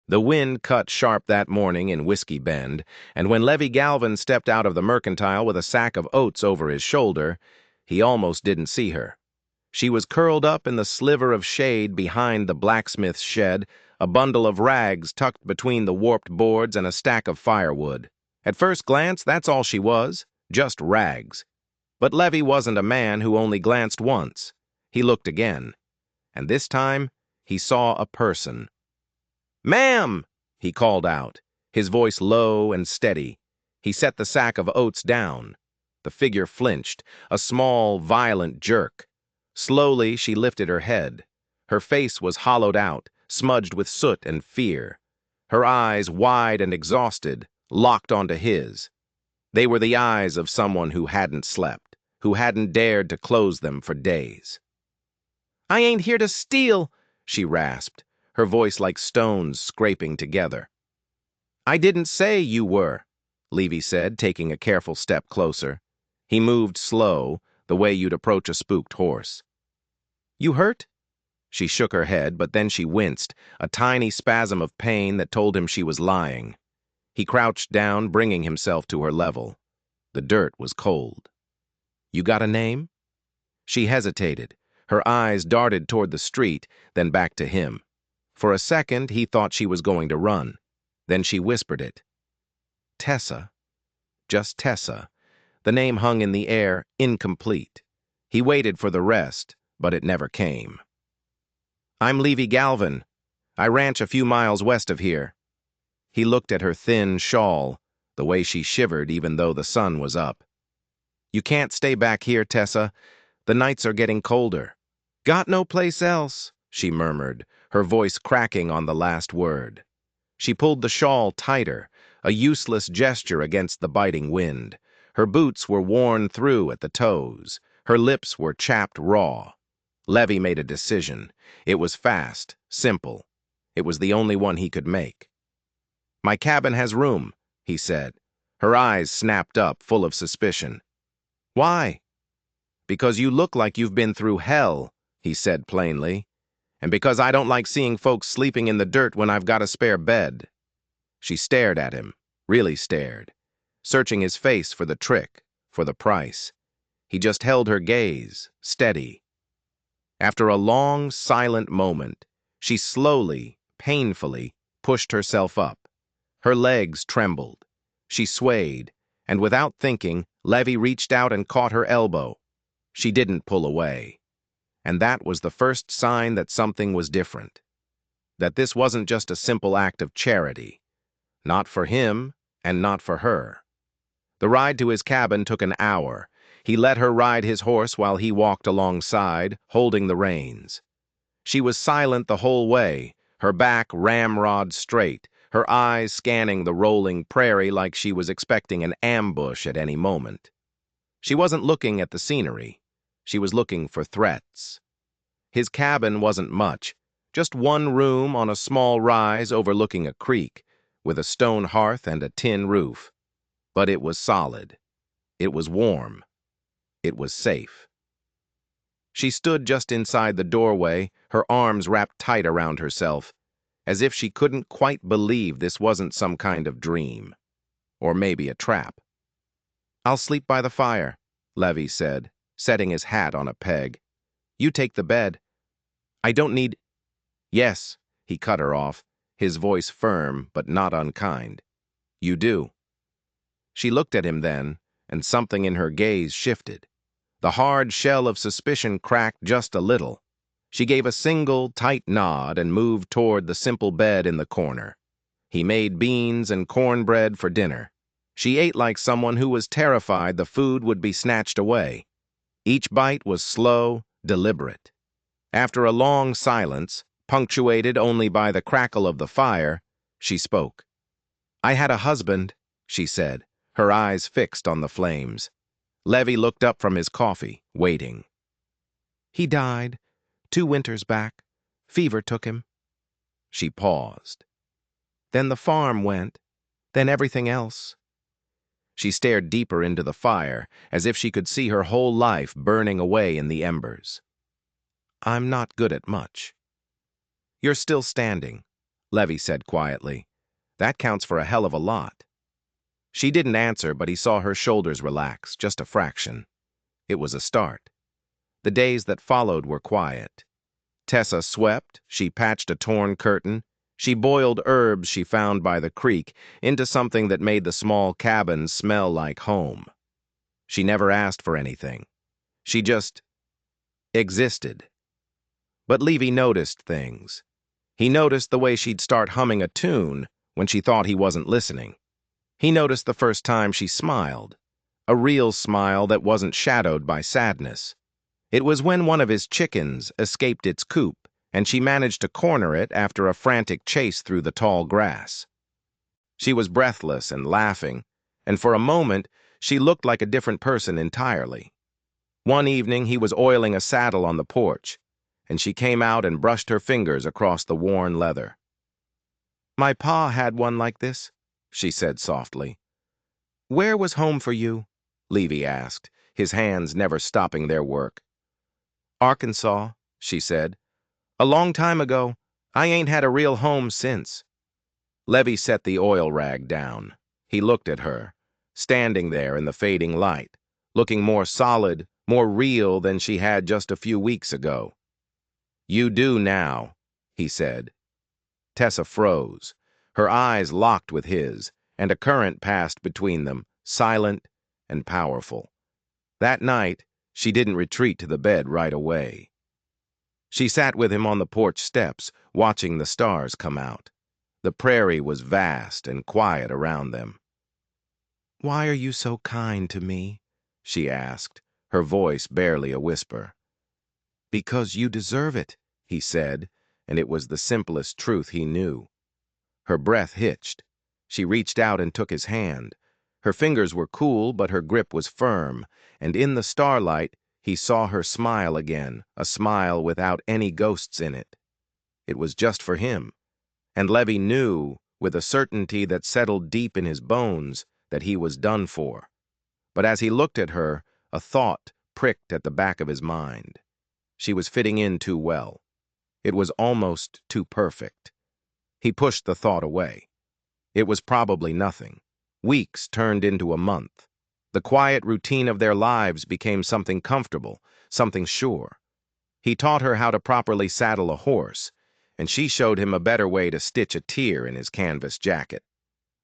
The wind cut sharp that morning in Whiskey Bend, and when Levy Galvin stepped out of the mercantile with a sack of oats over his shoulder, he almost didn't see her. She was curled up in the sliver of shade behind the blacksmith's shed, a bundle of rags tucked between the warped boards and a stack of firewood. At first glance, that's all she was, just rags. But Levy wasn't a man who only glanced once. He looked again, and this time he saw a person. "Ma'am!" he called out, his voice low and steady. He set the sack of oats down. The figure flinched, a small, violent jerk. Slowly, she lifted her head. Her face was hollowed out, smudged with soot and fear. Her eyes, wide and exhausted, locked onto his. They were the eyes of someone who hadn't slept, who hadn't dared to close them for days. "I ain't here to steal," she rasped, her voice like stones scraping together. "I didn't say you were," Levy said, taking a careful step closer. He moved slow, the way you'd approach a spooked horse. "You hurt?" She shook her head, but then she winced, a tiny spasm of pain that told him she was lying. He crouched down, bringing himself to her level. The dirt was cold. "You got a name?" She hesitated. Her eyes darted toward the street, then back to him. For a second, he thought she was going to run. Then she whispered it. "Tessa." Just Tessa. The name hung in the air, incomplete. He waited for the rest, but it never came. "I'm Levy Galvin. I ranch a few miles west of here." He looked at her thin shawl, the way she shivered even though the sun was up. "You can't stay back here, Tessa. The nights are getting colder." "Got no place else," she murmured, her voice cracking on the last word. She pulled the shawl tighter, a useless gesture against the biting wind. Her boots were worn through at the toes. Her lips were chapped raw. Levy made a decision. It was fast, simple. It was the only one he could make. "My cabin has room," he said. Her eyes snapped up, full of suspicion. "Why?" "Because you look like you've been through hell," he said plainly. "And because I don't like seeing folks sleeping in the dirt when I've got a spare bed." She stared at him, really stared, searching his face for the trick, for the price. He just held her gaze, steady. After a long, silent moment, she slowly, painfully, pushed herself up. Her legs trembled. She swayed, and without thinking, Levy reached out and caught her elbow. She didn't pull away. And that was the first sign that something was different. That this wasn't just a simple act of charity. Not for him, and not for her. The ride to his cabin took an hour. He let her ride his horse while he walked alongside, holding the reins. She was silent the whole way, her back ramrod straight, her eyes scanning the rolling prairie like she was expecting an ambush at any moment. She wasn't looking at the scenery. She was looking for threats. His cabin wasn't much, just one room on a small rise overlooking a creek, with a stone hearth and a tin roof. But it was solid. It was warm. It was safe. She stood just inside the doorway, her arms wrapped tight around herself, as if she couldn't quite believe this wasn't some kind of dream. Or maybe a trap. "I'll sleep by the fire," Levy said, setting his hat on a peg. "You take the bed. I don't need—" "Yes," he cut her off, his voice firm but not unkind. "You do." She looked at him then, and something in her gaze shifted. The hard shell of suspicion cracked just a little. She gave a single, tight nod and moved toward the simple bed in the corner. He made beans and cornbread for dinner. She ate like someone who was terrified the food would be snatched away. Each bite was slow, deliberate. After a long silence, punctuated only by the crackle of the fire, she spoke. "I had a husband," she said, her eyes fixed on the flames. Levy looked up from his coffee, waiting. "He died 2 winters back. Fever took him." She paused. "Then the farm went. Then everything else." She stared deeper into the fire, as if she could see her whole life burning away in the embers. "I'm not good at much." "You're still standing. Levy said quietly. That counts for a hell of a lot. She didn't answer, but he saw her shoulders relax, just a fraction. It was a start. The days that followed were quiet. Tessa swept, she patched a torn curtain, she boiled herbs she found by the creek into something that made the small cabin smell like home. She never asked for anything. She just existed. But Levy noticed things. He noticed the way she'd start humming a tune when she thought he wasn't listening. He noticed the first time she smiled, a real smile that wasn't shadowed by sadness. It was when one of his chickens escaped its coop and she managed to corner it after a frantic chase through the tall grass. She was breathless and laughing, and for a moment she looked like a different person entirely. One evening he was oiling a saddle on the porch, and she came out and brushed her fingers across the worn leather. "My pa had one like this," she said softly. "Where was home for you?" Levy asked, his hands never stopping their work. "Arkansas," she said. "A long time ago. I ain't had a real home since." Levy set the oil rag down. He looked at her, standing there in the fading light, looking more solid, more real than she had just a few weeks ago. "You do now," he said. Tessa froze. Her eyes locked with his, and a current passed between them, silent and powerful. That night, she didn't retreat to the bed right away. She sat with him on the porch steps, watching the stars come out. The prairie was vast and quiet around them. "Why are you so kind to me?" she asked, her voice barely a whisper. "Because you deserve it," he said, and it was the simplest truth he knew. Her breath hitched. She reached out and took his hand. Her fingers were cool, but her grip was firm, and in the starlight he saw her smile again, a smile without any ghosts in it. It was just for him, and Levy knew, with a certainty that settled deep in his bones, that he was done for. But as he looked at her, a thought pricked at the back of his mind. She was fitting in too well. It was almost too perfect. He pushed the thought away. It was probably nothing. Weeks turned into a month. The quiet routine of their lives became something comfortable, something sure. He taught her how to properly saddle a horse, and she showed him a better way to stitch a tear in his canvas jacket.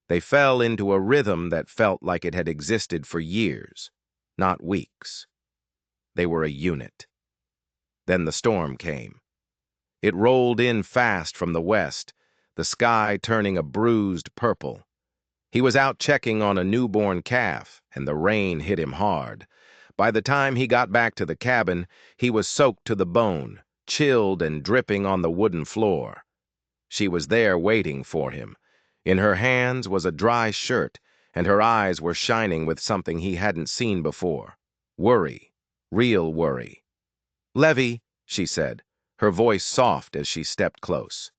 They fell into a rhythm that felt like it had existed for years, not weeks. They were a unit. Then the storm came. It rolled in fast from the west, the sky turning a bruised purple. He was out checking on a newborn calf, and the rain hit him hard. By the time he got back to the cabin, he was soaked to the bone, chilled and dripping on the wooden floor. She was there waiting for him. In her hands was a dry shirt, and her eyes were shining with something he hadn't seen before. Worry. Real worry. "Levy," she said, her voice soft as she stepped close.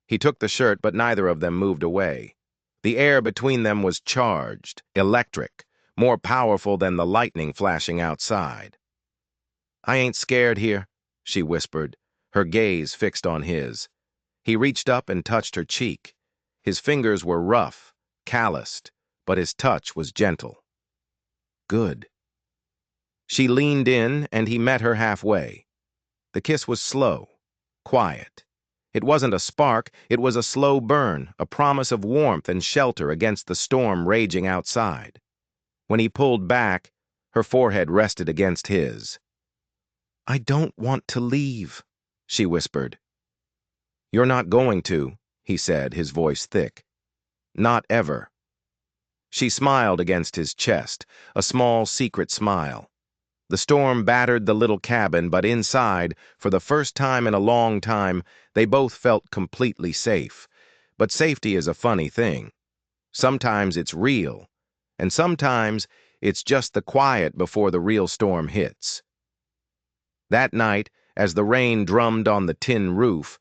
He took the shirt, but neither of them moved away. The air between them was charged, electric, more powerful than the lightning flashing outside. "I ain't scared here," she whispered, her gaze fixed on his. He reached up and touched her cheek. His fingers were rough, calloused, but his touch was gentle. "Good." She leaned in, and he met her halfway. The kiss was slow, quiet. It wasn't a spark, it was a slow burn, a promise of warmth and shelter against the storm raging outside. When he pulled back, her forehead rested against his. "I don't want to leave," she whispered. "You're not going to," he said, his voice thick. "Not ever." She smiled against his chest, a small secret smile. The storm battered the little cabin, but inside, for the first time in a long time, they both felt completely safe. But safety is a funny thing. Sometimes it's real, and sometimes it's just the quiet before the real storm hits. That night, as the rain drummed on the tin roof,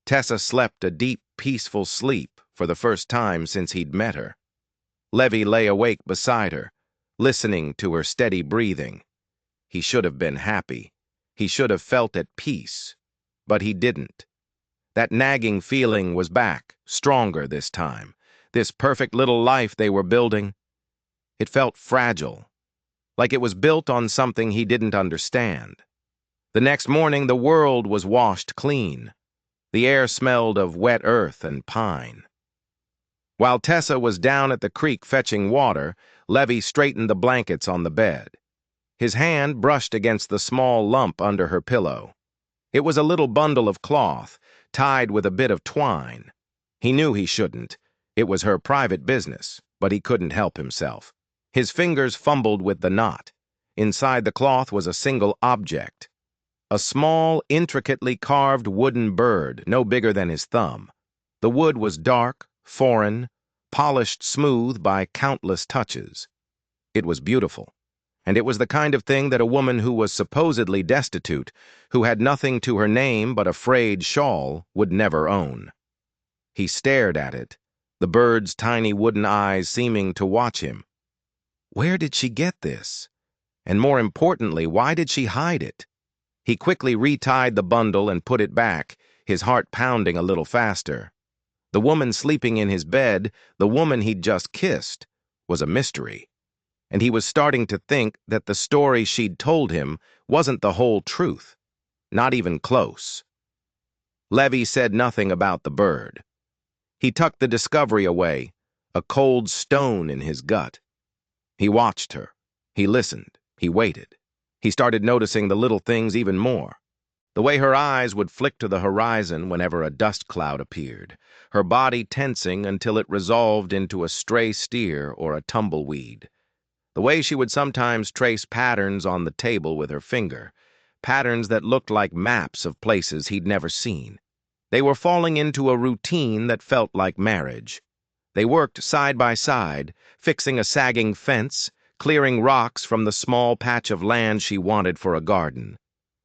Tessa slept a deep, peaceful sleep for the first time since he'd met her. Levy lay awake beside her, listening to her steady breathing. He should have been happy. He should have felt at peace. But he didn't. That nagging feeling was back, stronger this time. This perfect little life they were building. It felt fragile, like it was built on something he didn't understand. The next morning, the world was washed clean. The air smelled of wet earth and pine. While Tessa was down at the creek fetching water, Levy straightened the blankets on the bed. His hand brushed against the small lump under her pillow. It was a little bundle of cloth, tied with a bit of twine. He knew he shouldn't. It was her private business, but he couldn't help himself. His fingers fumbled with the knot. Inside the cloth was a single object. A small, intricately carved wooden bird, no bigger than his thumb. The wood was dark, foreign, polished smooth by countless touches. It was beautiful, and it was the kind of thing that a woman who was supposedly destitute, who had nothing to her name but a frayed shawl, would never own. He stared at it, the bird's tiny wooden eyes seeming to watch him. Where did she get this? And more importantly, why did she hide it? He quickly retied the bundle and put it back, his heart pounding a little faster. The woman sleeping in his bed, the woman he'd just kissed, was a mystery. And he was starting to think that the story she'd told him wasn't the whole truth, not even close. Levy said nothing about the bird. He tucked the discovery away, a cold stone in his gut. He watched her. He listened. He waited. He started noticing the little things even more. The way her eyes would flick to the horizon whenever a dust cloud appeared, her body tensing until it resolved into a stray steer or a tumbleweed. The way she would sometimes trace patterns on the table with her finger, patterns that looked like maps of places he'd never seen. They were falling into a routine that felt like marriage. They worked side by side, fixing a sagging fence, clearing rocks from the small patch of land she wanted for a garden.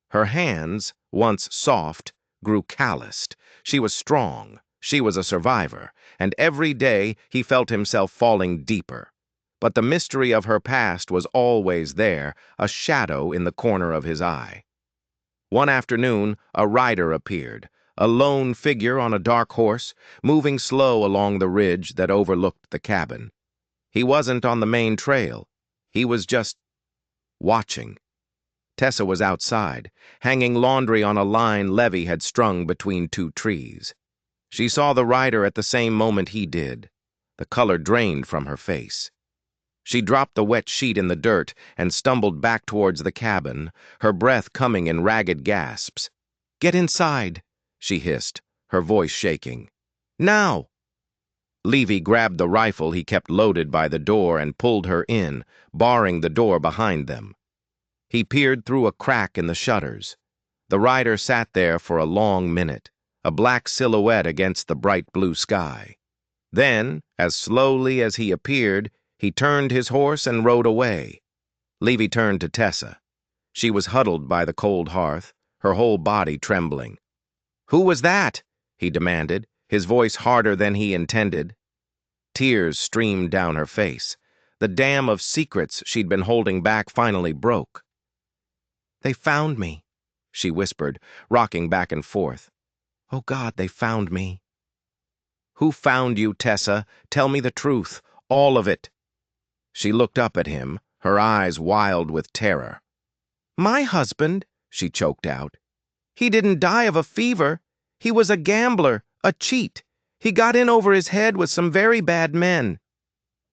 Her hands, once soft, grew calloused. She was strong. She was a survivor, and every day he felt himself falling deeper. But the mystery of her past was always there, a shadow in the corner of his eye. One afternoon, a rider appeared, a lone figure on a dark horse, moving slow along the ridge that overlooked the cabin. He wasn't on the main trail. He was just watching. Tessa was outside, hanging laundry on a line Levy had strung between two trees. She saw the rider at the same moment he did. The color drained from her face. She dropped the wet sheet in the dirt and stumbled back towards the cabin, her breath coming in ragged gasps. "Get inside," she hissed, her voice shaking. "Now!" Levy grabbed the rifle he kept loaded by the door and pulled her in, barring the door behind them. He peered through a crack in the shutters. The rider sat there for a long minute, a black silhouette against the bright blue sky. Then, as slowly as he appeared, he turned his horse and rode away. Levy turned to Tessa. She was huddled by the cold hearth, her whole body trembling. "Who was that?" he demanded, his voice harder than he intended. Tears streamed down her face. The dam of secrets she'd been holding back finally broke. "They found me," she whispered, rocking back and forth. "Oh God, they found me." "Who found you, Tessa? Tell me the truth, all of it." She looked up at him, her eyes wild with terror. "My husband," she choked out. "He didn't die of a fever. He was a gambler, a cheat. He got in over his head with some very bad men."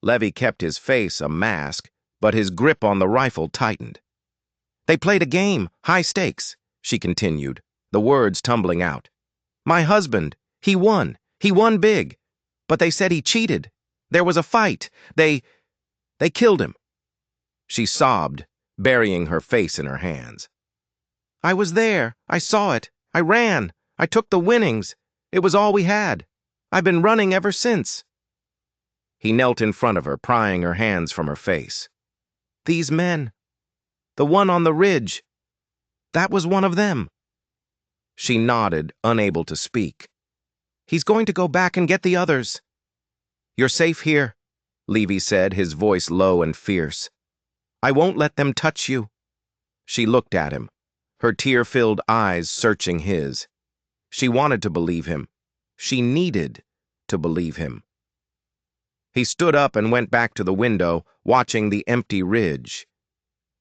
Levy kept his face a mask, but his grip on the rifle tightened. "They played a game, high stakes," she continued, the words tumbling out. "My husband, he won big. But they said he cheated. There was a fight. They killed him." She sobbed, burying her face in her hands. "I was there. I saw it. I ran. I took the winnings. It was all we had. I've been running ever since." He knelt in front of her, prying her hands from her face. "These men. The one on the ridge. That was one of them." She nodded, unable to speak. "He's going to go back and get the others." "You're safe here," Levy said, his voice low and fierce. "I won't let them touch you." She looked at him, her tear-filled eyes searching his. She wanted to believe him. She needed to believe him. He stood up and went back to the window, watching the empty ridge.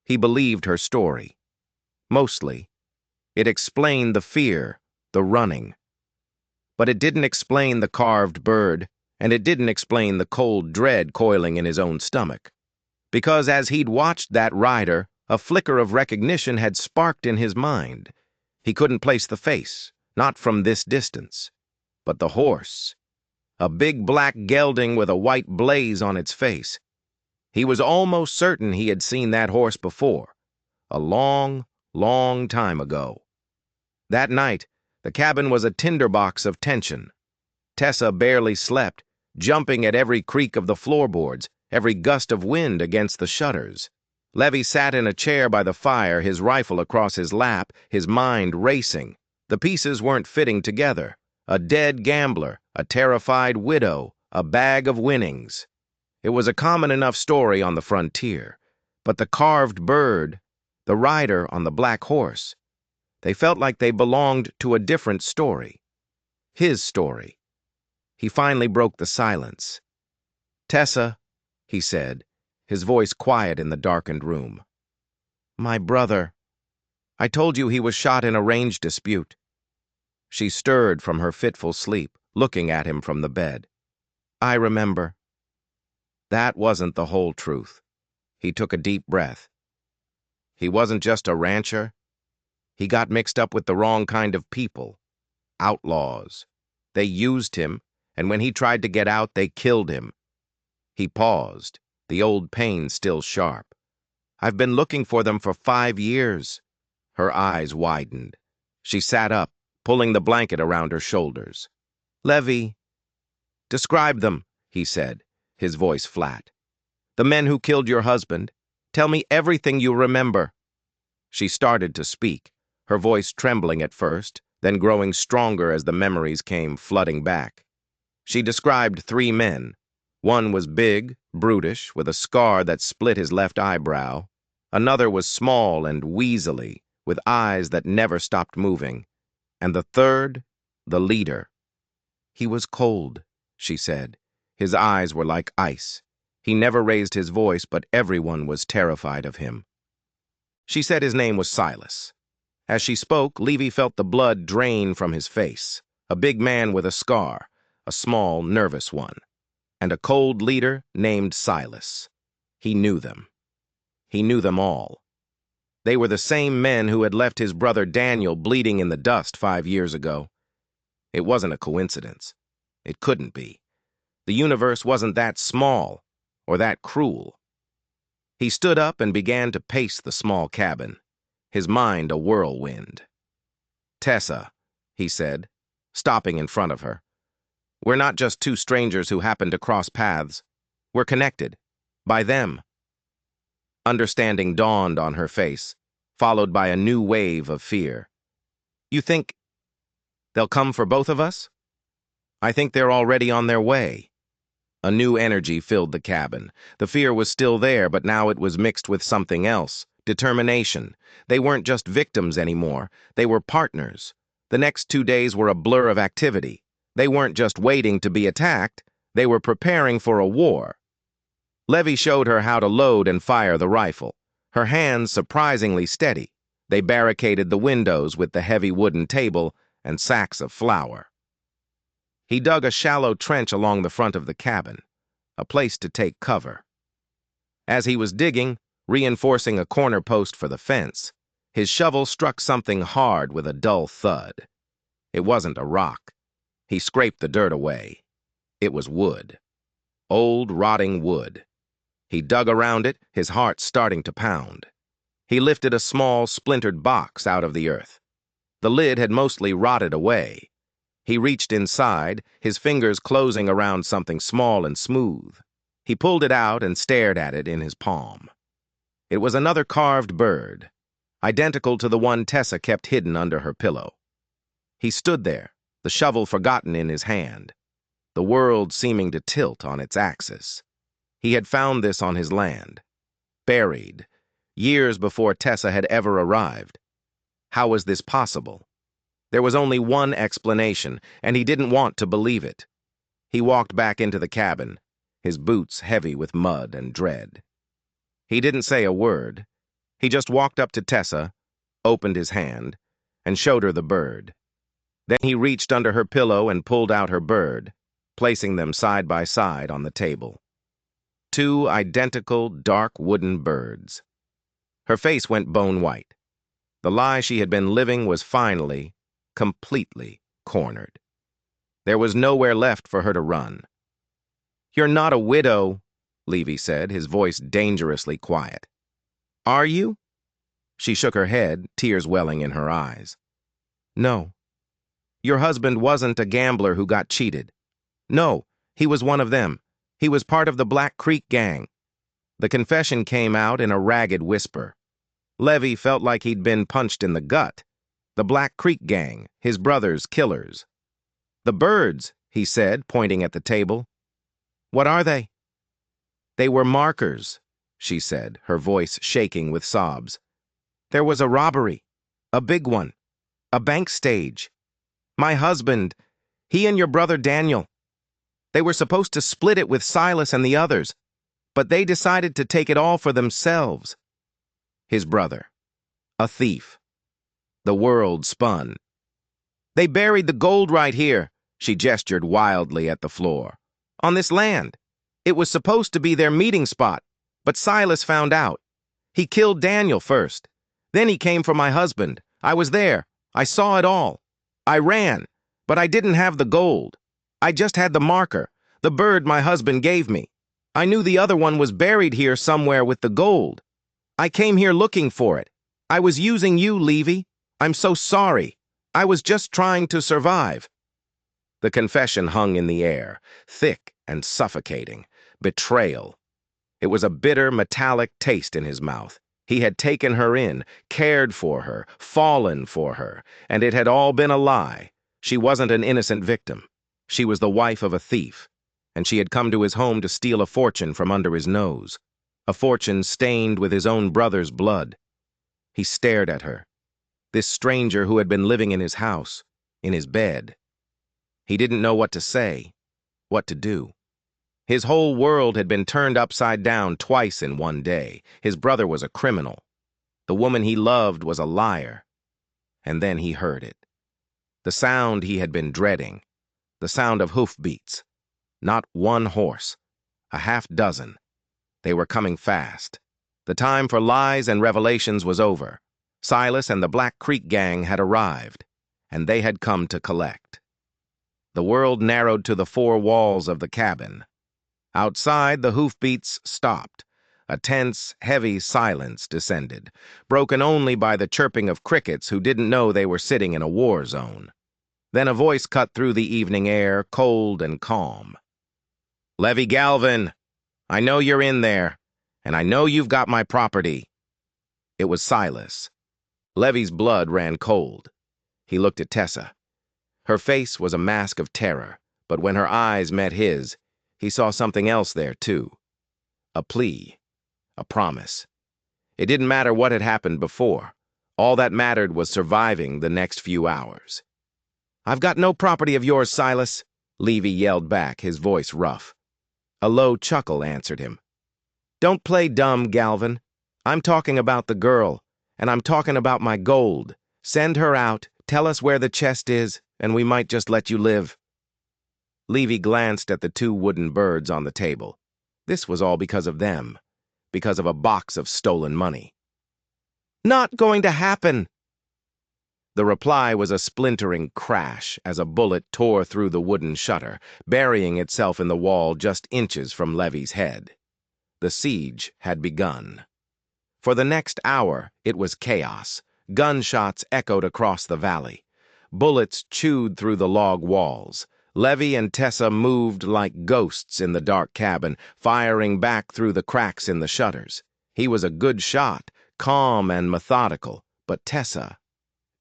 He believed her story. Mostly. It explained the fear, the running. But it didn't explain the carved bird, and it didn't explain the cold dread coiling in his own stomach. Because as he'd watched that rider, a flicker of recognition had sparked in his mind. He couldn't place the face, not from this distance. But the horse. A big black gelding with a white blaze on its face. He was almost certain he had seen that horse before. A long, long time ago. That night, the cabin was a tinderbox of tension. Tessa barely slept, jumping at every creak of the floorboards, every gust of wind against the shutters. Levy sat in a chair by the fire, his rifle across his lap, his mind racing. The pieces weren't fitting together. A dead gambler, a terrified widow, a bag of winnings. It was a common enough story on the frontier. But the carved bird, the rider on the black horse, they felt like they belonged to a different story. His story. He finally broke the silence. "Tessa," he said, his voice quiet in the darkened room. "My brother. I told you he was shot in a range dispute." She stirred from her fitful sleep, looking at him from the bed. "I remember." That wasn't the whole truth. He took a deep breath. He wasn't just a rancher. He got mixed up with the wrong kind of people. Outlaws. They used him, and when he tried to get out, they killed him. He paused, the old pain still sharp. "I've been looking for them for 5 years." Her eyes widened. She sat up, pulling the blanket around her shoulders. "Levy." "Describe them," he said, his voice flat. "The men who killed your husband. Tell me everything you remember." She started to speak, her voice trembling at first, then growing stronger as the memories came flooding back. She described 3 men. One was big, brutish, with a scar that split his left eyebrow. Another was small and weaselly, with eyes that never stopped moving. And the third, the leader. "He was cold," she said. "His eyes were like ice. He never raised his voice, but everyone was terrified of him." She said his name was Silas. As she spoke, Levy felt the blood drain from his face. A big man with a scar, a small, nervous one. And a cold leader named Silas. He knew them. He knew them all. They were the same men who had left his brother Daniel bleeding in the dust 5 years ago. It wasn't a coincidence. It couldn't be. The universe wasn't that small or that cruel. He stood up and began to pace the small cabin, his mind a whirlwind. "Tessa," he said, stopping in front of her. "We're not just 2 strangers who happened to cross paths. We're connected. By them." Understanding dawned on her face, followed by a new wave of fear. "You think they'll come for both of us?" "I think they're already on their way." A new energy filled the cabin. The fear was still there, but now it was mixed with something else. Determination. They weren't just victims anymore. They were partners. The next 2 days were a blur of activity. They weren't just waiting to be attacked. They were preparing for a war. Levy showed her how to load and fire the rifle. Her hands surprisingly steady. They barricaded the windows with the heavy wooden table and sacks of flour. He dug a shallow trench along the front of the cabin, a place to take cover. As he was digging, reinforcing a corner post for the fence, his shovel struck something hard with a dull thud. It wasn't a rock. He scraped the dirt away. It was wood. Old, rotting wood. He dug around it, his heart starting to pound. He lifted a small, splintered box out of the earth. The lid had mostly rotted away. He reached inside, his fingers closing around something small and smooth. He pulled it out and stared at it in his palm. It was another carved bird, identical to the one Tessa kept hidden under her pillow. He stood there, the shovel forgotten in his hand, the world seeming to tilt on its axis. He had found this on his land, buried, years before Tessa had ever arrived. How was this possible? There was only one explanation, and he didn't want to believe it. He walked back into the cabin, his boots heavy with mud and dread. He didn't say a word. He just walked up to Tessa, opened his hand, and showed her the bird. Then he reached under her pillow and pulled out her bird, placing them side by side on the table. Two identical, dark wooden birds. Her face went bone white. The lie she had been living was finally, completely cornered. There was nowhere left for her to run. "You're not a widow," Levy said, his voice dangerously quiet. "Are you?" She shook her head, tears welling in her eyes. "No. Your husband wasn't a gambler who got cheated. No, he was one of them. He was part of the Black Creek gang." The confession came out in a ragged whisper. Levy felt like he'd been punched in the gut. The Black Creek gang, his brother's killers. "The birds," he said, pointing at the table. "What are they?" "They were markers," she said, her voice shaking with sobs. "There was a robbery. A big one. A bank stage. My husband, he and your brother Daniel. They were supposed to split it with Silas and the others, but they decided to take it all for themselves." His brother. A thief. The world spun. "They buried the gold right here," she gestured wildly at the floor. "On this land. It was supposed to be their meeting spot, but Silas found out. He killed Daniel first. Then he came for my husband. I was there. I saw it all. I ran, but I didn't have the gold. I just had the marker, the bird my husband gave me. I knew the other one was buried here somewhere with the gold. I came here looking for it. I was using you, Levy. I'm so sorry. I was just trying to survive." The confession hung in the air, thick and suffocating. Betrayal. It was a bitter, metallic taste in his mouth. He had taken her in, cared for her, fallen for her, and it had all been a lie. She wasn't an innocent victim. She was the wife of a thief, and she had come to his home to steal a fortune from under his nose, a fortune stained with his own brother's blood. He stared at her, this stranger who had been living in his house, in his bed. He didn't know what to say, what to do. His whole world had been turned upside down twice in one day. His brother was a criminal. The woman he loved was a liar. And then he heard it. The sound he had been dreading. The sound of hoofbeats. Not one horse. A half dozen. They were coming fast. The time for lies and revelations was over. Silas and the Black Creek gang had arrived, and they had come to collect. The world narrowed to the four walls of the cabin. Outside, the hoofbeats stopped. A tense, heavy silence descended, broken only by the chirping of crickets who didn't know they were sitting in a war zone. Then a voice cut through the evening air, cold and calm. "Levy Galvin, I know you're in there, and I know you've got my property." It was Silas. Levy's blood ran cold. He looked at Tessa. Her face was a mask of terror, but when her eyes met his, he saw something else there, too. A plea. A promise. It didn't matter what had happened before. All that mattered was surviving the next few hours. "I've got no property of yours, Silas," Levy yelled back, his voice rough. A low chuckle answered him. "Don't play dumb, Galvin. I'm talking about the girl, and I'm talking about my gold. Send her out, tell us where the chest is, and we might just let you live." Levy glanced at the two wooden birds on the table. This was all because of them, because of a box of stolen money. "Not going to happen." The reply was a splintering crash as a bullet tore through the wooden shutter, burying itself in the wall just inches from Levy's head. The siege had begun. For the next hour, it was chaos. Gunshots echoed across the valley. Bullets chewed through the log walls. Levy and Tessa moved like ghosts in the dark cabin, firing back through the cracks in the shutters. He was a good shot, calm and methodical, but Tessa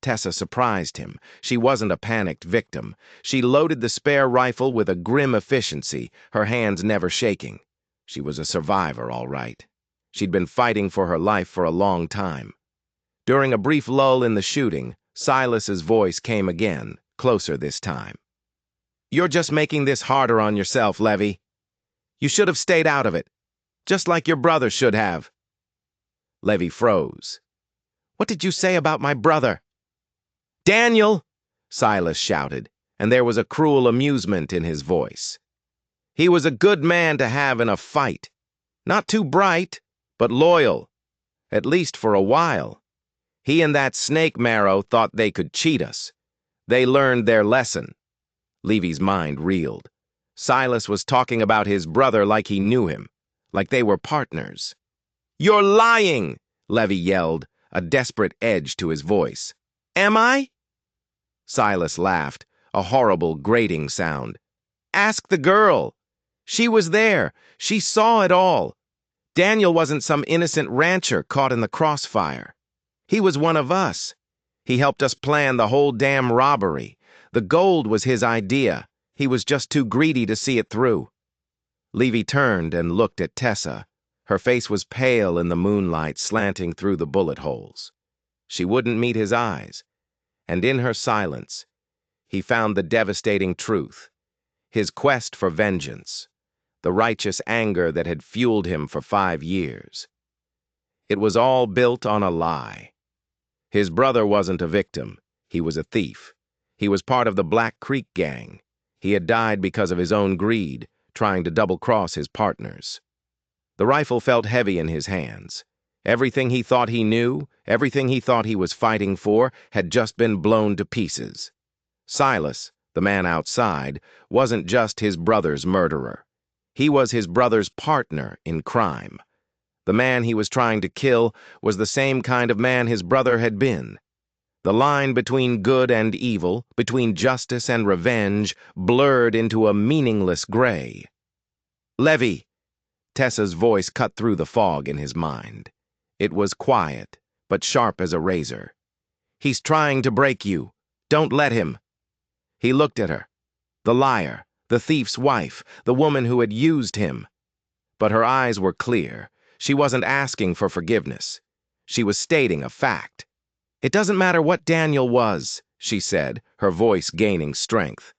surprised him. She wasn't a panicked victim. She loaded the spare rifle with a grim efficiency, her hands never shaking. She was a survivor, all right. She'd been fighting for her life for a long time. During a brief lull in the shooting, Silas's voice came again, closer this time. "You're just making this harder on yourself, Levy. You should have stayed out of it, just like your brother should have." Levy froze. "What did you say about my brother?" "Daniel!" Silas shouted, and there was a cruel amusement in his voice. "He was a good man to have in a fight. Not too bright, but loyal. At least for a while. He and that snake marrow thought they could cheat us. They learned their lesson." Levy's mind reeled. Silas was talking about his brother like he knew him, like they were partners. "You're lying!" Levy yelled, a desperate edge to his voice. "Am I?" Silas laughed, a horrible grating sound. "Ask the girl. She was there. She saw it all. Daniel wasn't some innocent rancher caught in the crossfire. He was one of us. He helped us plan the whole damn robbery. The gold was his idea. He was just too greedy to see it through." Levy turned and looked at Tessa. Her face was pale in the moonlight slanting through the bullet holes. She wouldn't meet his eyes, and in her silence, he found the devastating truth. His quest for vengeance, the righteous anger that had fueled him for 5 years. It was all built on a lie. His brother wasn't a victim. He was a thief. He was part of the Black Creek gang. He had died because of his own greed, trying to double-cross his partners. The rifle felt heavy in his hands. Everything he thought he knew, everything he thought he was fighting for, had just been blown to pieces. Silas, the man outside, wasn't just his brother's murderer. He was his brother's partner in crime. The man he was trying to kill was the same kind of man his brother had been. The line between good and evil, between justice and revenge, blurred into a meaningless gray. "Levy!" Tessa's voice cut through the fog in his mind. It was quiet, but sharp as a razor. "He's trying to break you. Don't let him." He looked at her. The liar, the thief's wife, the woman who had used him. But her eyes were clear. She wasn't asking for forgiveness. She was stating a fact. "It doesn't matter what Daniel was," she said, her voice gaining strength.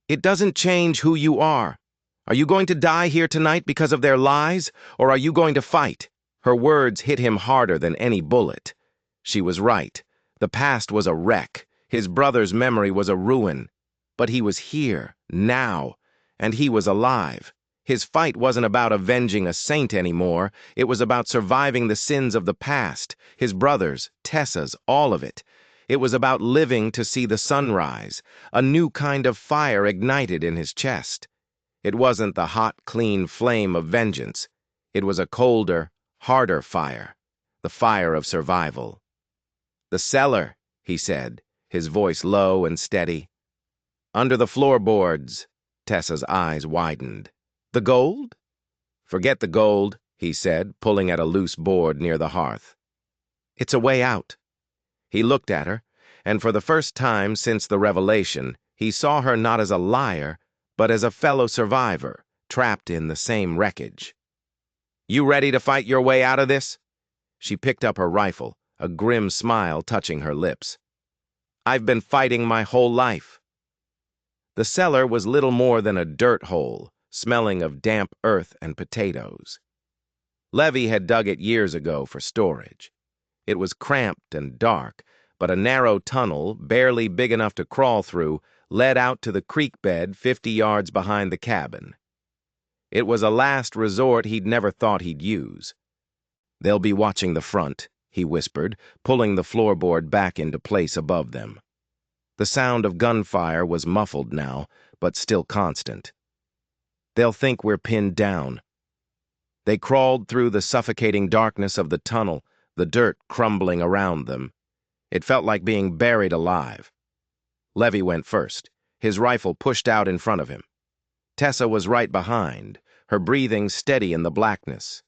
"It doesn't change who you are. Are you going to die here tonight because of their lies, or are you going to fight?" Her words hit him harder than any bullet. She was right. The past was a wreck. His brother's memory was a ruin. But he was here, now, and he was alive. His fight wasn't about avenging a saint anymore. It was about surviving the sins of the past, his brother's, Tessa's, all of it. It was about living to see the sunrise, a new kind of fire ignited in his chest. It wasn't the hot, clean flame of vengeance. It was a colder, harder fire, the fire of survival. "The cellar," he said, his voice low and steady. "Under the floorboards." Tessa's eyes widened. "The gold?" "Forget the gold," he said, pulling at a loose board near the hearth. "It's a way out." He looked at her, and for the first time since the revelation, he saw her not as a liar, but as a fellow survivor, trapped in the same wreckage. "You ready to fight your way out of this?" She picked up her rifle, a grim smile touching her lips. "I've been fighting my whole life." The cellar was little more than a dirt hole, smelling of damp earth and potatoes. Levy had dug it years ago for storage. It was cramped and dark, but a narrow tunnel, barely big enough to crawl through, led out to the creek bed 50 yards behind the cabin. It was a last resort he'd never thought he'd use. "They'll be watching the front," he whispered, pulling the floorboard back into place above them. The sound of gunfire was muffled now, but still constant. "They'll think we're pinned down." They crawled through the suffocating darkness of the tunnel, the dirt crumbling around them. It felt like being buried alive. Levy went first, his rifle pushed out in front of him. Tessa was right behind, her breathing steady in the blackness.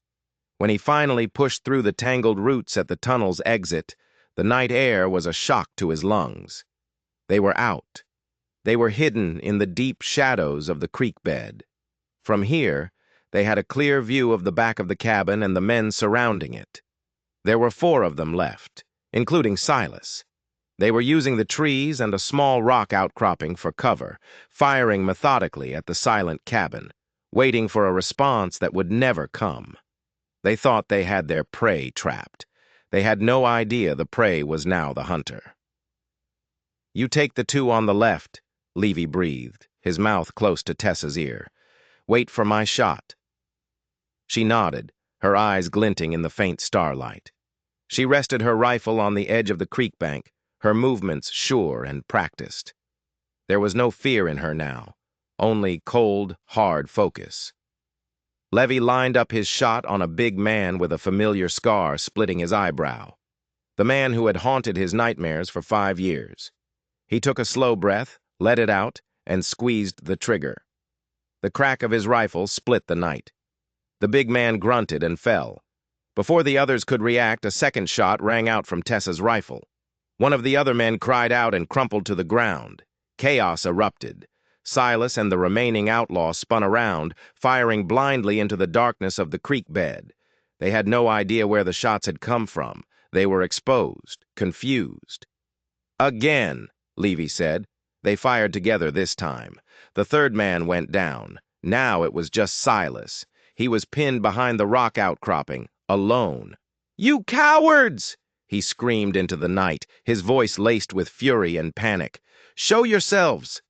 When he finally pushed through the tangled roots at the tunnel's exit, the night air was a shock to his lungs. They were out. They were hidden in the deep shadows of the creek bed. From here, they had a clear view of the back of the cabin and the men surrounding it. There were 4 of them left, including Silas. They were using the trees and a small rock outcropping for cover, firing methodically at the silent cabin, waiting for a response that would never come. They thought they had their prey trapped. They had no idea the prey was now the hunter. "You take the two on the left," Levy breathed, his mouth close to Tessa's ear. "Wait for my shot." She nodded, her eyes glinting in the faint starlight. She rested her rifle on the edge of the creek bank, her movements sure and practiced. There was no fear in her now, only cold, hard focus. Levy lined up his shot on a big man with a familiar scar splitting his eyebrow, the man who had haunted his nightmares for 5 years. He took a slow breath, let it out, and squeezed the trigger. The crack of his rifle split the night. The big man grunted and fell. Before the others could react, a second shot rang out from Tessa's rifle. One of the other men cried out and crumpled to the ground. Chaos erupted. Silas and the remaining outlaw spun around, firing blindly into the darkness of the creek bed. They had no idea where the shots had come from. They were exposed, confused. "Again," Levy said. They fired together this time. The third man went down. Now it was just Silas. He was pinned behind the rock outcropping, alone. "You cowards!" he screamed into the night, his voice laced with fury and panic. "Show yourselves!"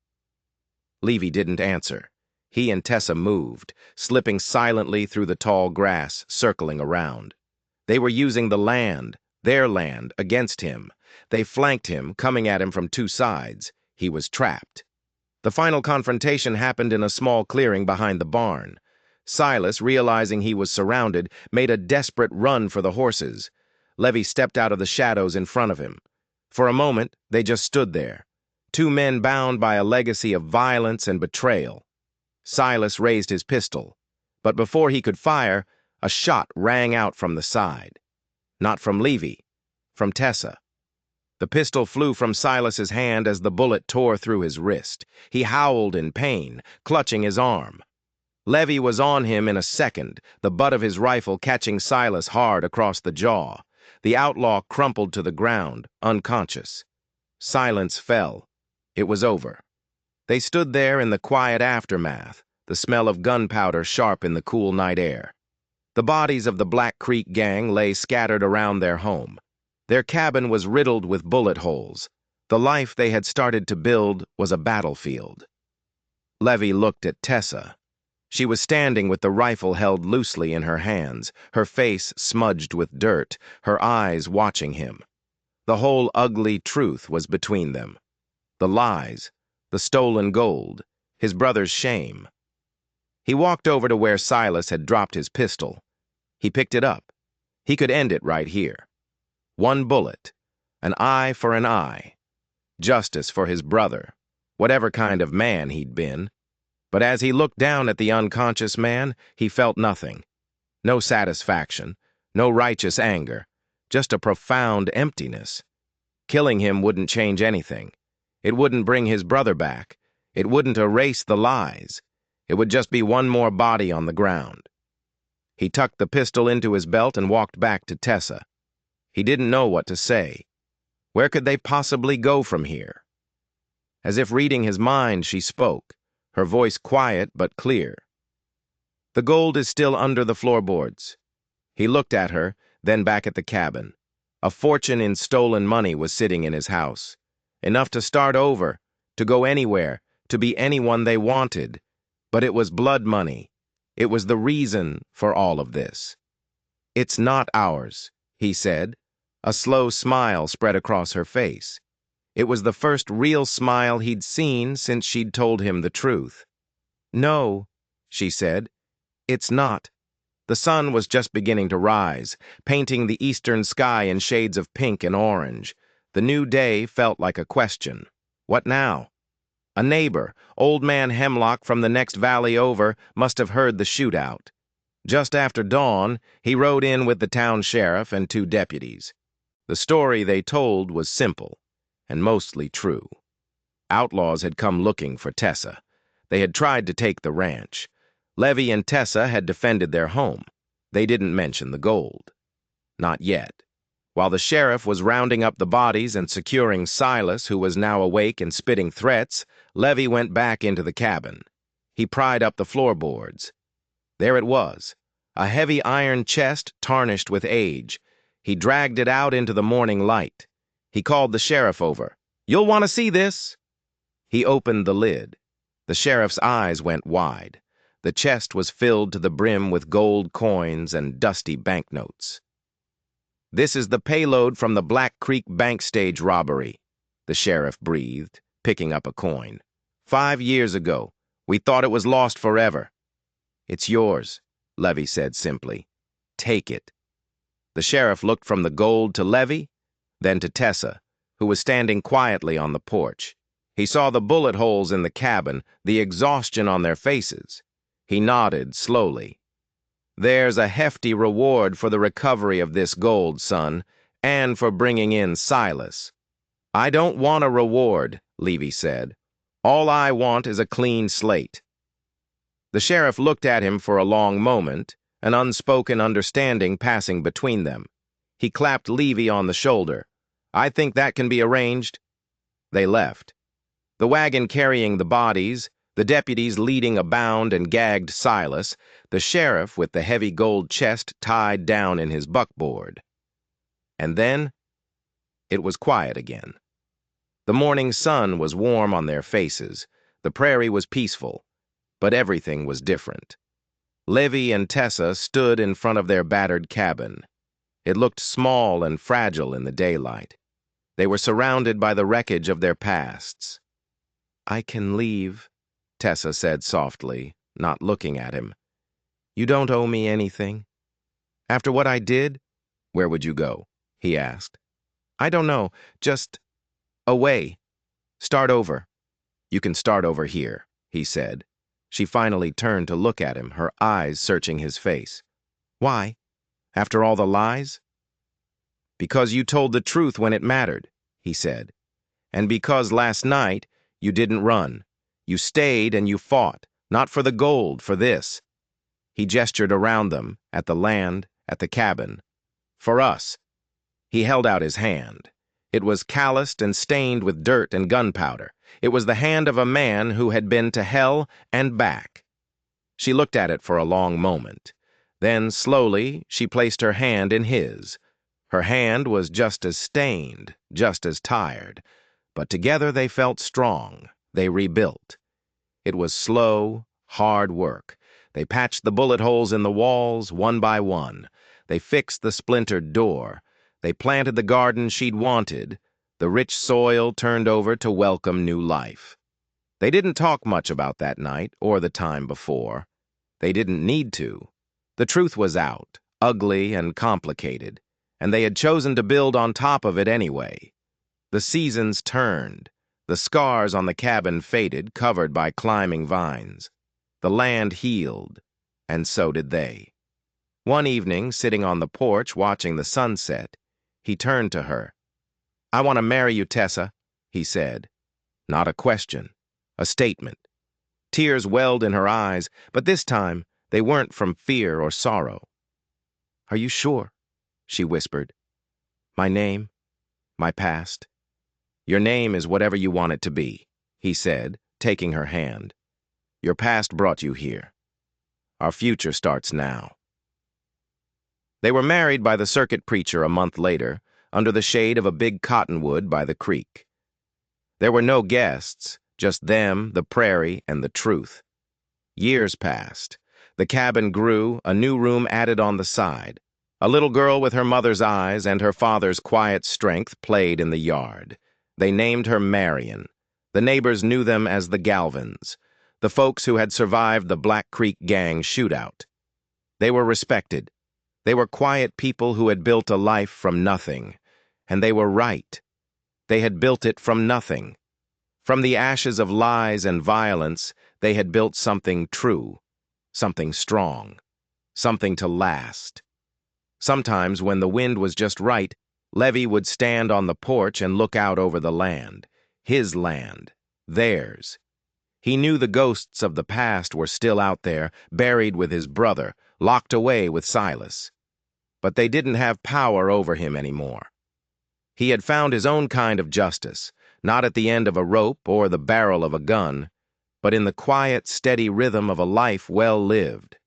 Levy didn't answer. He and Tessa moved, slipping silently through the tall grass, circling around. They were using the land, their land, against him. They flanked him, coming at him from 2 sides. He was trapped. The final confrontation happened in a small clearing behind the barn. Silas, realizing he was surrounded, made a desperate run for the horses. Levy stepped out of the shadows in front of him. For a moment, they just stood there. 2 men bound by a legacy of violence and betrayal. Silas raised his pistol, but before he could fire, a shot rang out from the side. Not from Levy, from Tessa. The pistol flew from Silas's hand as the bullet tore through his wrist. He howled in pain, clutching his arm. Levy was on him in a second, the butt of his rifle catching Silas hard across the jaw. The outlaw crumpled to the ground, unconscious. Silence fell. It was over. They stood there in the quiet aftermath, the smell of gunpowder sharp in the cool night air. The bodies of the Black Creek gang lay scattered around their home. Their cabin was riddled with bullet holes. The life they had started to build was a battlefield. Levy looked at Tessa. She was standing with the rifle held loosely in her hands, her face smudged with dirt, her eyes watching him. The whole ugly truth was between them. The lies, the stolen gold, his brother's shame. He walked over to where Silas had dropped his pistol. He picked it up. He could end it right here. 1 bullet, an eye for an eye. Justice for his brother, whatever kind of man he'd been. But as he looked down at the unconscious man, he felt nothing. No satisfaction, no righteous anger, just a profound emptiness. Killing him wouldn't change anything. It wouldn't bring his brother back. It wouldn't erase the lies. It would just be one more body on the ground. He tucked the pistol into his belt and walked back to Tessa. He didn't know what to say. Where could they possibly go from here? As if reading his mind, she spoke, her voice quiet but clear. "The gold is still under the floorboards." He looked at her, then back at the cabin. A fortune in stolen money was sitting in his house. Enough to start over, to go anywhere, to be anyone they wanted. But it was blood money. It was the reason for all of this. "It's not ours," he said. A slow smile spread across her face. It was the first real smile he'd seen since she'd told him the truth. "No," she said, "it's not." The sun was just beginning to rise, painting the eastern sky in shades of pink and orange. The new day felt like a question. What now? A neighbor, Old Man Hemlock from the next valley over, must have heard the shootout. Just after dawn, he rode in with the town sheriff and 2 deputies. The story they told was simple, and mostly true. Outlaws had come looking for Tessa. They had tried to take the ranch. Levy and Tessa had defended their home. They didn't mention the gold. Not yet. While the sheriff was rounding up the bodies and securing Silas, who was now awake and spitting threats, Levy went back into the cabin. He pried up the floorboards. There it was, a heavy iron chest tarnished with age. He dragged it out into the morning light. He called the sheriff over. "You'll want to see this." He opened the lid. The sheriff's eyes went wide. The chest was filled to the brim with gold coins and dusty banknotes. "This is the payload from the Black Creek bank stage robbery," the sheriff breathed, picking up a coin. "5 years ago. We thought it was lost forever." "It's yours," Levy said simply. "Take it." The sheriff looked from the gold to Levy, then to Tessa, who was standing quietly on the porch. He saw the bullet holes in the cabin, the exhaustion on their faces. He nodded slowly. "There's a hefty reward for the recovery of this gold, son, and for bringing in Silas." "I don't want a reward," Levy said. "All I want is a clean slate." The sheriff looked at him for a long moment, an unspoken understanding passing between them. He clapped Levy on the shoulder. "I think that can be arranged." They left. The wagon carrying the bodies, the deputies leading a bound and gagged Silas, the sheriff with the heavy gold chest tied down in his buckboard. And then it was quiet again. The morning sun was warm on their faces. The prairie was peaceful, but everything was different. Levy and Tessa stood in front of their battered cabin. It looked small and fragile in the daylight. They were surrounded by the wreckage of their pasts. "I can leave," Tessa said softly, not looking at him. "You don't owe me anything." "After what I did?" "Where would you go?" he asked. "I don't know. Just away. Start over." "You can start over here," he said. She finally turned to look at him, her eyes searching his face. "Why? After all the lies?" "Because you told the truth when it mattered," he said. "And because last night you didn't run. You stayed and you fought, not for the gold, for this." He gestured around them, at the land, at the cabin. "For us." He held out his hand. It was calloused and stained with dirt and gunpowder. It was the hand of a man who had been to hell and back. She looked at it for a long moment. Then, slowly, she placed her hand in his. Her hand was just as stained, just as tired, but together they felt strong. They rebuilt. It was slow, hard work. They patched the bullet holes in the walls, one by one. They fixed the splintered door. They planted the garden she'd wanted. The rich soil turned over to welcome new life. They didn't talk much about that night or the time before. They didn't need to. The truth was out, ugly and complicated, and they had chosen to build on top of it anyway. The seasons turned. The scars on the cabin faded, covered by climbing vines. The land healed, and so did they. One evening, sitting on the porch watching the sunset, he turned to her. "I want to marry you, Tessa," he said. Not a question, a statement. Tears welled in her eyes, but this time they weren't from fear or sorrow. "Are you sure?" she whispered. "My name, my past." "Your name is whatever you want it to be," he said, taking her hand. "Your past brought you here. Our future starts now." They were married by the circuit preacher a month later, under the shade of a big cottonwood by the creek. There were no guests, just them, the prairie, and the truth. Years passed. The cabin grew, a new room added on the side. A little girl with her mother's eyes and her father's quiet strength played in the yard. They named her Marion. The neighbors knew them as the Galvins, the folks who had survived the Black Creek gang shootout. They were respected. They were quiet people who had built a life from nothing. And they were right. They had built it from nothing. From the ashes of lies and violence, they had built something true, something strong, something to last. Sometimes, when the wind was just right, Levy would stand on the porch and look out over the land. His land. Theirs. He knew the ghosts of the past were still out there, buried with his brother, locked away with Silas. but they didn't have power over him anymore. He had found his own kind of justice, not at the end of a rope or the barrel of a gun, but in the quiet, steady rhythm of a life well lived,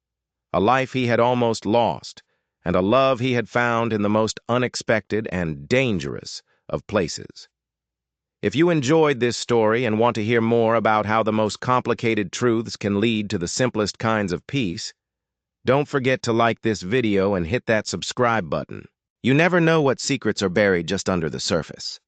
a life he had almost lost, and a love he had found in the most unexpected and dangerous of places. If you enjoyed this story and want to hear more about how the most complicated truths can lead to the simplest kinds of peace, don't forget to like this video and hit that subscribe button. You never know what secrets are buried just under the surface.